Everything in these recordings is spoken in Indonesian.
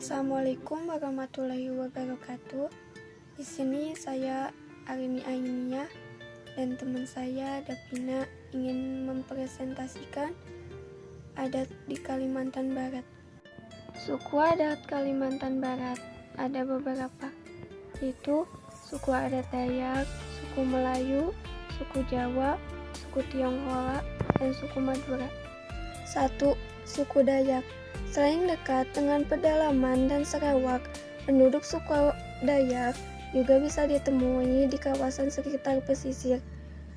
Assalamualaikum warahmatullahi wabarakatuh. Di sini saya Arini Ainia dan teman saya Davina ingin mempresentasikan adat di Kalimantan Barat. Suku adat Kalimantan Barat ada beberapa, yaitu suku adat Dayak, suku Melayu, suku Jawa, suku Tionghoa, dan suku Madura. 1. Suku Dayak. Selain dekat dengan pedalaman dan Sarawak, penduduk suku Dayak juga bisa ditemui di kawasan sekitar pesisir.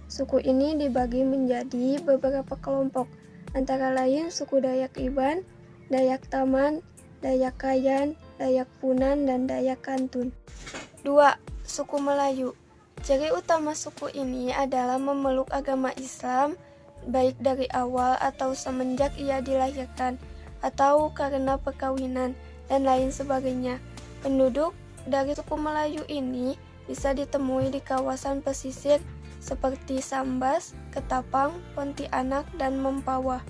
Suku ini dibagi menjadi beberapa kelompok, antara lain suku Dayak Iban, Dayak Taman, Dayak Kayan, Dayak Punan, dan Dayak Kantun. 2. Suku Melayu. Ciri utama suku ini adalah memeluk agama Islam, baik dari awal atau semenjak ia dilahirkan, atau karena perkawinan, dan lain sebagainya. Penduduk dari suku Melayu ini bisa ditemui di kawasan pesisir seperti Sambas, Ketapang, Pontianak, dan Mempawah.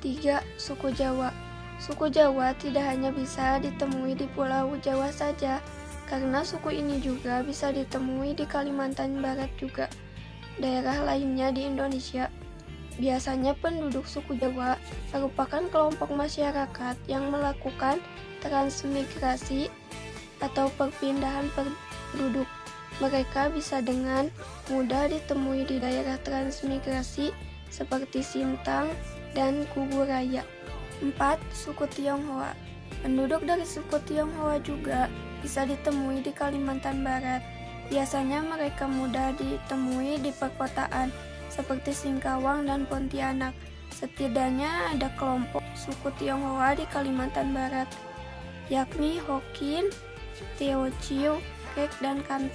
3. Suku Jawa. Suku Jawa tidak hanya bisa ditemui di Pulau Jawa saja, karena suku ini juga bisa ditemui di Kalimantan Barat juga, daerah lainnya di Indonesia. Biasanya penduduk suku Jawa merupakan kelompok masyarakat yang melakukan transmigrasi atau perpindahan penduduk. Mereka bisa dengan mudah ditemui di daerah transmigrasi seperti Sintang dan Kuburaya. 4. Suku Tionghoa. Penduduk dari suku Tionghoa juga bisa ditemui di Kalimantan Barat. Biasanya mereka mudah ditemui di perkotaan seperti Singkawang dan Pontianak. Setidaknya ada kelompok suku Tionghoa di Kalimantan Barat, yakni Hokin, Teochew, Kek, dan Kant.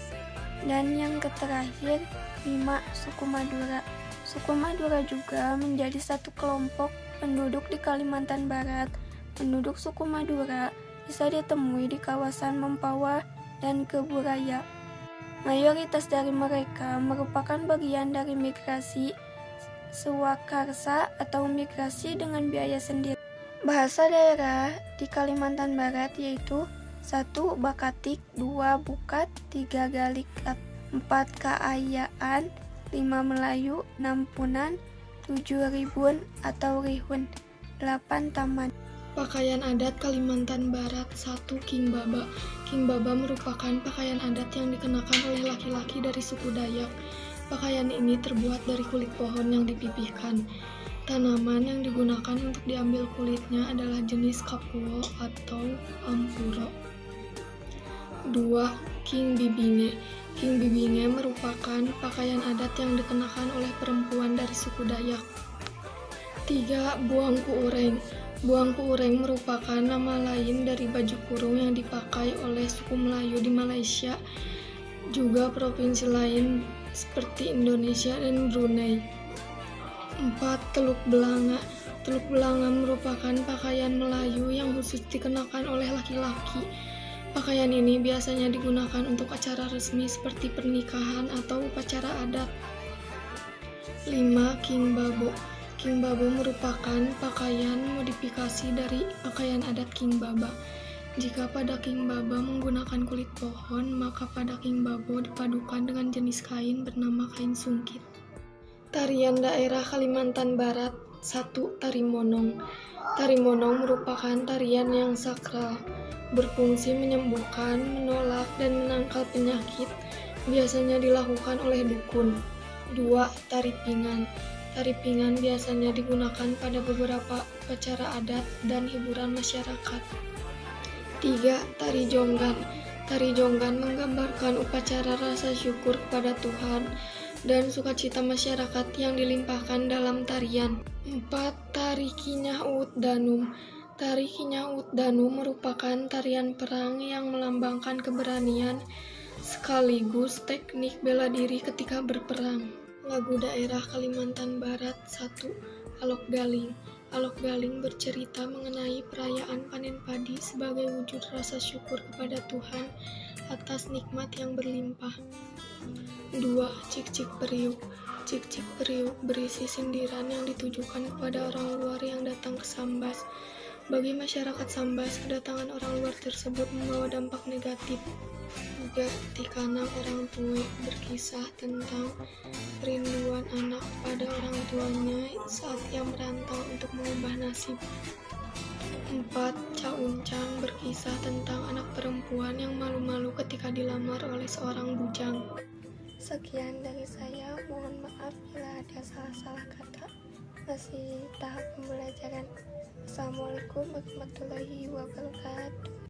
Dan yang terakhir, 5. Suku Madura. Suku Madura juga menjadi satu kelompok penduduk di Kalimantan Barat. Penduduk suku Madura bisa ditemui di kawasan Mempawah dan Keburaya. Mayoritas dari mereka merupakan bagian dari migrasi swakarsa atau migrasi dengan biaya sendiri. Bahasa daerah di Kalimantan Barat yaitu 1. Bakatik, 2. Bukat, 3. Galikat, 4. Kaayaan, 5. Melayu, 6. Punan, 7. Ribun atau Rihun, 8. Taman. Pakaian adat Kalimantan Barat. 1. King Baba. King Baba merupakan pakaian adat yang dikenakan oleh laki-laki dari suku Dayak. Pakaian ini terbuat dari kulit pohon yang dipipihkan. Tanaman yang digunakan untuk diambil kulitnya adalah jenis kapuo atau ampuro. 2. King Bibinge. King Bibinge merupakan pakaian adat yang dikenakan oleh perempuan dari suku Dayak. 3. Buangku Ureng. Buangku Ureng merupakan nama lain dari baju kurung yang dipakai oleh suku Melayu di Malaysia, juga provinsi lain seperti Indonesia dan Brunei. 4. Teluk Belanga. Teluk Belanga merupakan pakaian Melayu yang khusus dikenakan oleh laki-laki. Pakaian ini biasanya digunakan untuk acara resmi seperti pernikahan atau upacara adat. 5. King Babo. King Babo merupakan pakaian modifikasi dari pakaian adat King Baba. Jika pada King Baba menggunakan kulit pohon, maka pada King Babo dipadukan dengan jenis kain bernama kain sungkit. Tarian daerah Kalimantan Barat. 1. Tari Monong. Tari Monong merupakan tarian yang sakral, berfungsi menyembuhkan, menolak, dan menangkal penyakit. Biasanya dilakukan oleh dukun. 2. Tari Pingan. Tari Pingan biasanya digunakan pada beberapa upacara adat dan hiburan masyarakat. 3. Tari Jonggan. Tari Jonggan menggambarkan upacara rasa syukur kepada Tuhan dan sukacita masyarakat yang dilimpahkan dalam tarian. 4. Tari Kinyaut Danum. Tari Kinyaut Danum merupakan tarian perang yang melambangkan keberanian sekaligus teknik bela diri ketika berperang. Lagu daerah Kalimantan Barat. 1. Alok Galing. Alok Galing bercerita mengenai perayaan panen padi sebagai wujud rasa syukur kepada Tuhan atas nikmat yang berlimpah. 2. Cik Cik Periuk. Cik Cik Periuk berisi sindiran yang ditujukan kepada orang luar yang datang ke Sambas. Bagi masyarakat Sambas, kedatangan orang luar tersebut membawa dampak negatif. Juga ketika orang tua berkisah tentang kerinduan anak pada orang tuanya saat ia merantau untuk mengubah nasib. 4. Ca Uncang berkisah tentang anak perempuan yang malu-malu ketika dilamar oleh seorang bujang. Sekian dari saya, mohon maaf bila ada salah-salah kata. Masih tahap pembelajaran. Assalamualaikum warahmatullahi wabarakatuh.